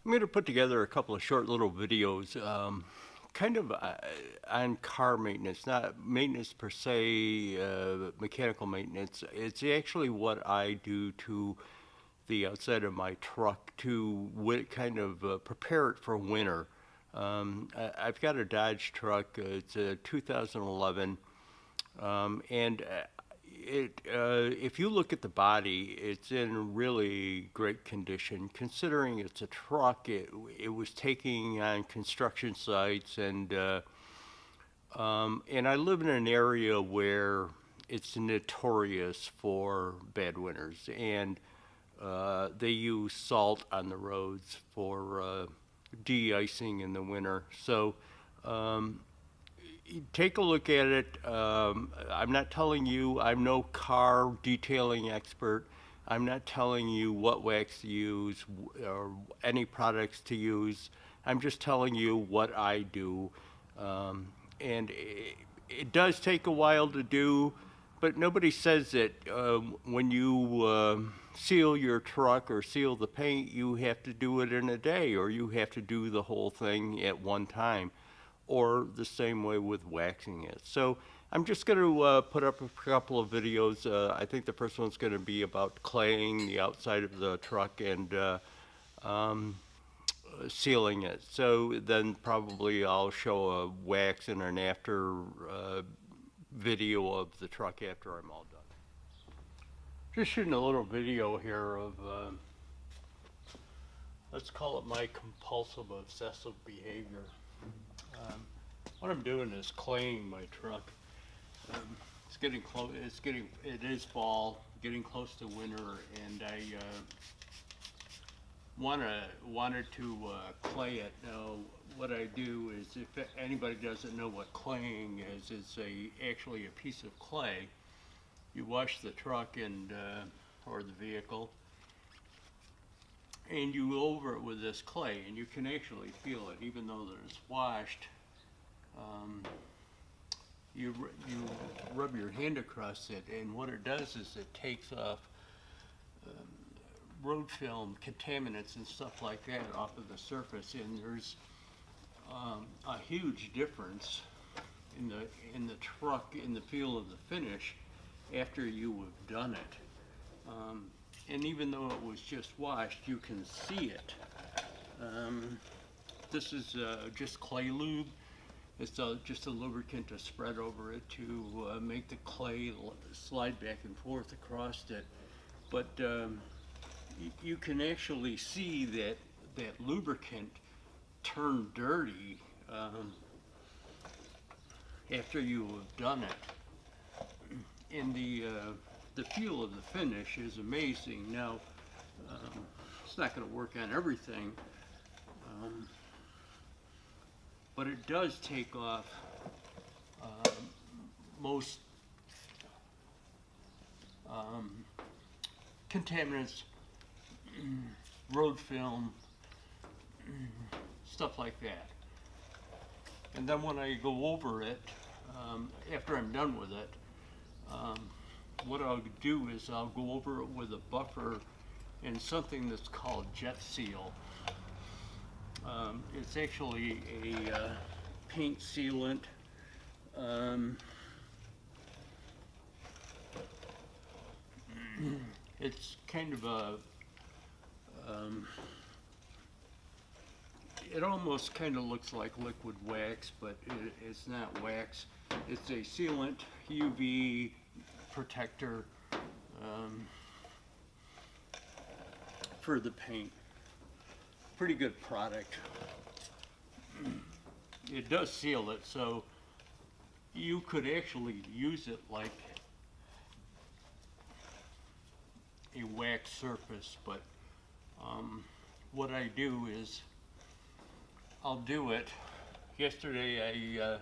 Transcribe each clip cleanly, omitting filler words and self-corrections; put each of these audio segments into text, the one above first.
I'm going to put together a couple of short little videos, kind of on car maintenance, not maintenance per se, mechanical maintenance. It's actually what I do to the outside of my truck to kind of prepare it for winter. I've got a Dodge truck. It's a 2011, and if you look at the body, it's in really great condition. Considering it's a truck, it was taking on construction sites, and I live in an area where it's notorious for bad winters, and they use salt on the roads for de-icing in the winter. So take a look at it. I'm not telling you, I'm no car detailing expert. I'm not telling you what wax to use or any products to use. I'm just telling you what I do. And it does take a while to do, but nobody says that when you seal your truck or seal the paint, you have to do it in a day, or you have to do the whole thing at one time, or the same way with waxing it. So I'm just going to put up a couple of videos. I think the first one's going to be about claying the outside of the truck and sealing it. So then probably I'll show a wax and an after video of the truck after I'm all done. Just shooting a little video here of, let's call it my compulsive obsessive behavior. What I'm doing is claying my truck. It's getting close. It is fall, getting close to winter, and I wanted to clay it. Now, what I do is, if anybody doesn't know what claying is, it's actually a piece of clay. You wash the truck and or the vehicle, and you go over it with this clay, and you can actually feel it, even though that it's washed. You rub your hand across it, and what it does is it takes off road film, contaminants, and stuff like that off of the surface, and there's a huge difference in the truck, in the feel of the finish after you have done it. And even though it was just washed, you can see it. This is just clay lube. It's just a lubricant to spread over it to make the clay slide back and forth across it. But you can actually see that lubricant turn dirty after you have done it. And the feel of the finish is amazing. Now, it's not going to work on everything, but it does take off most contaminants, road film, stuff like that. And then when I go over it, after I'm done with it, what I'll do is I'll go over it with a buffer and something that's called jet seal. It's actually a paint sealant. It's kind of a, it almost kind of looks like liquid wax, but it's not wax. It's a sealant, UV protector for the paint. Pretty good product. It does seal it, so you could actually use it like a wax surface, but what I do is I'll do it. Yesterday I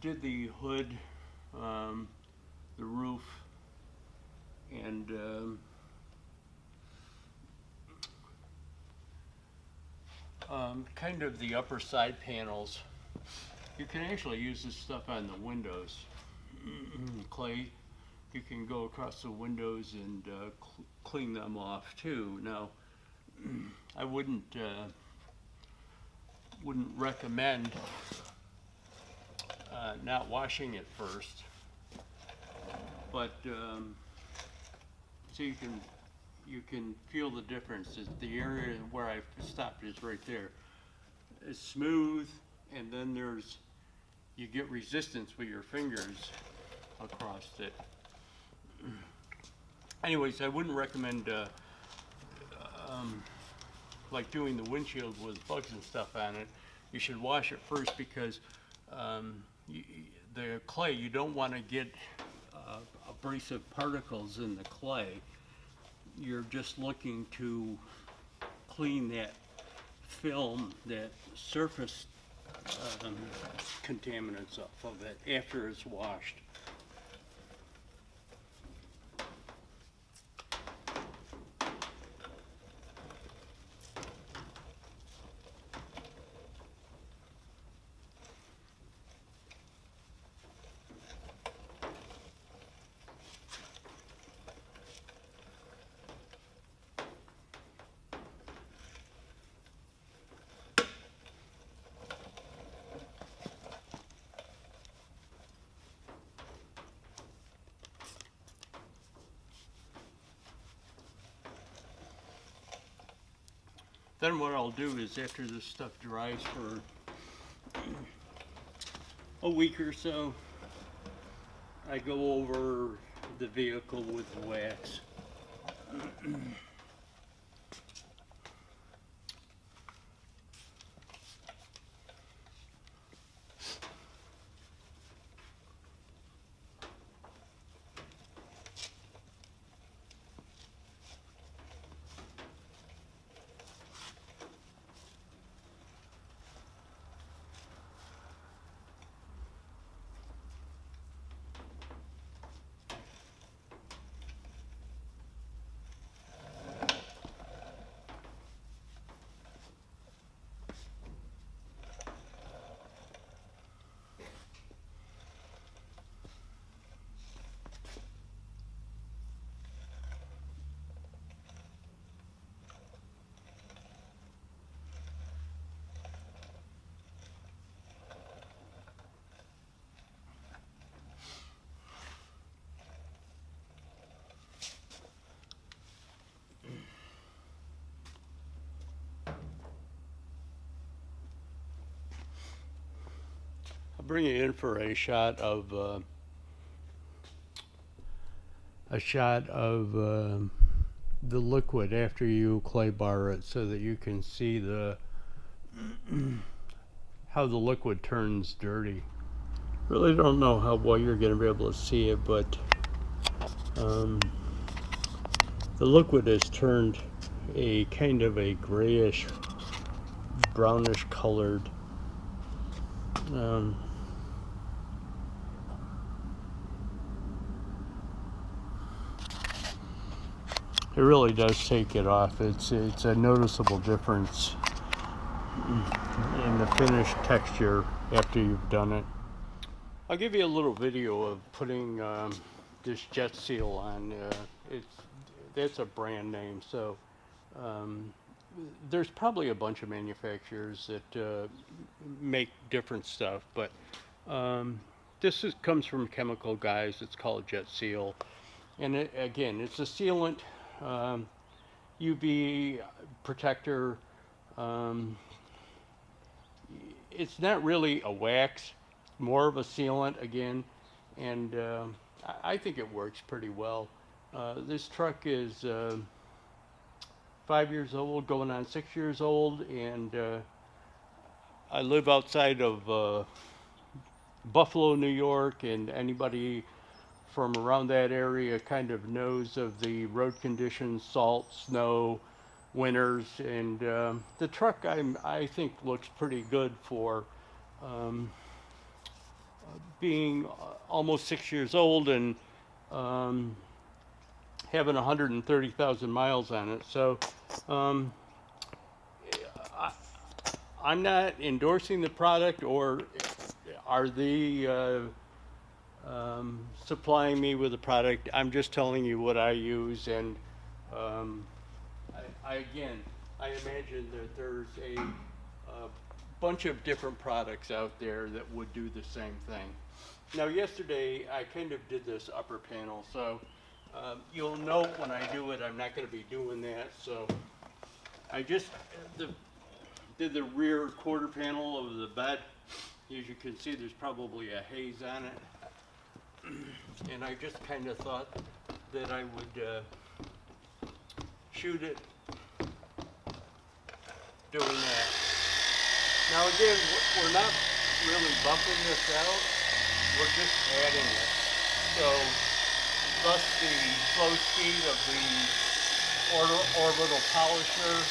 did the hood, the roof, and kind of the upper side panels. You can actually use this stuff on the windows. Clay you can go across the windows and clean them off too. Now, I wouldn't recommend not washing it first, but so you can feel the difference. The area where I stopped is right there. It's smooth, and then you get resistance with your fingers across it. Anyways, I wouldn't recommend like doing the windshield with bugs and stuff on it. You should wash it first because the clay, you don't want to get abrasive particles in the clay. You're just looking to clean that film, that surface contaminants off of it after it's washed. Then what I'll do is after this stuff dries for a week or so, I go over the vehicle with wax. I'll bring you in for a shot of the liquid after you clay bar it, so that you can see how the liquid turns dirty. Really don't know how well you're going to be able to see it, but the liquid has turned a kind of a grayish, brownish colored. It really does take it off. It's a noticeable difference in the finished texture after you've done it. I'll give you a little video of putting this jet seal on. That's a brand name, so there's probably a bunch of manufacturers that make different stuff, but this comes from Chemical Guys. It's called Jet Seal, and again, it's a sealant, UV protector. It's not really a wax, more of a sealant again, and I think it works pretty well. This truck is 5 years old, going on 6 years old, and I live outside of Buffalo, New York, and anybody from around that area kind of knows of the road conditions, salt, snow, winters, and the truck I think looks pretty good for being almost 6 years old and having 130,000 miles on it. So I'm not endorsing the product, or are the supplying me with a product. I'm just telling you what I use, and again, I imagine that there's a bunch of different products out there that would do the same thing. Now, yesterday I kind of did this upper panel, so you'll note when I do it, I'm not going to be doing that. So I just did the rear quarter panel of the bed. As you can see, there's probably a haze on it. And I just kind of thought that I would shoot it doing that. Now again, we're not really buffing this out, we're just adding it. So thus the flow speed of the orbital polisher.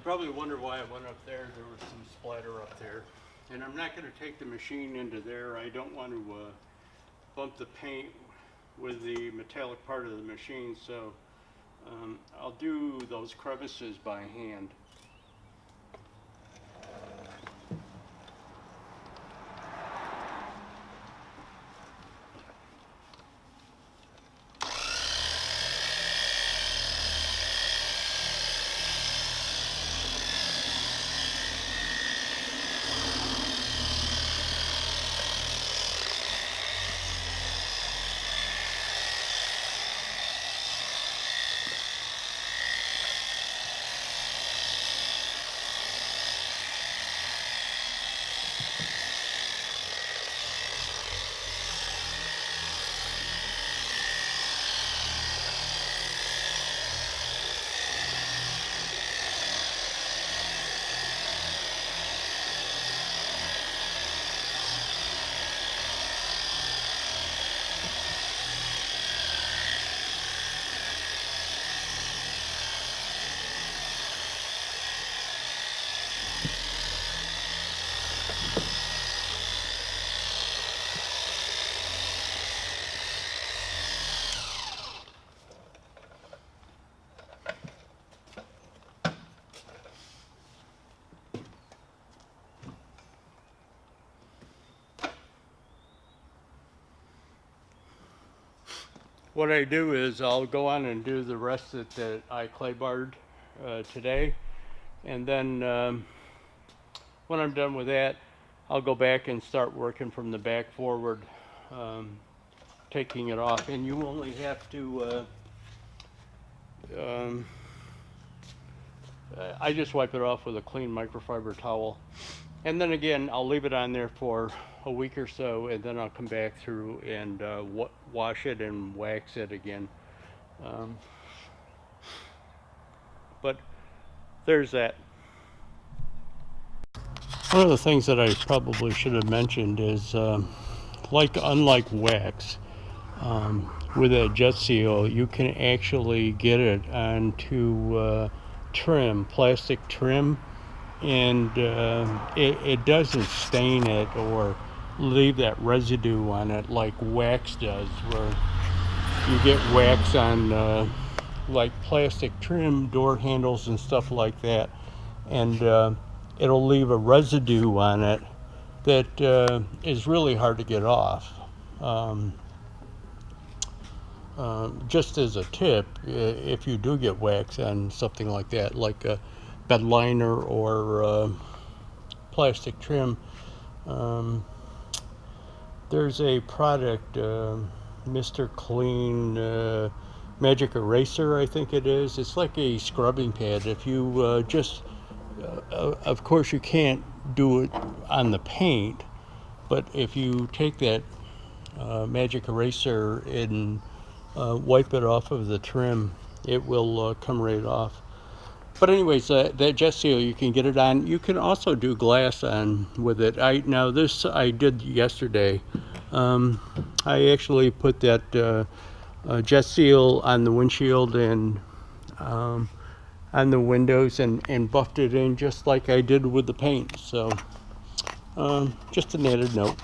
Probably wonder why I went up there. There was some splatter up there. And I'm not going to take the machine into there. I don't want to bump the paint with the metallic part of the machine, so I'll do those crevices by hand. What I do is I'll go on and do the rest that I clay barred today, and then when I'm done with that, I'll go back and start working from the back forward, taking it off. And you only have to I just wipe it off with a clean microfiber towel, and then again I'll leave it on there for a week or so, and then I'll come back through and wash it and wax it again. But there's that. One of the things that I probably should have mentioned is unlike wax, with a jet seal you can actually get it onto trim, plastic trim, and it doesn't stain it or leave that residue on it like wax does, where you get wax on like plastic trim, door handles and stuff like that, and it'll leave a residue on it that is really hard to get off. Just as a tip, if you do get wax on something like that, like a bed liner or plastic trim, there's a product, Mr. Clean Magic Eraser, I think it is. It's like a scrubbing pad. If you of course you can't do it on the paint, but if you take that magic eraser and wipe it off of the trim, it will come right off. But anyways, that jet seal, you can get it on. You can also do glass on with it. Now this I did yesterday. I actually put that jet seal on the windshield and on the windows and buffed it in just like I did with the paint. So just an added note.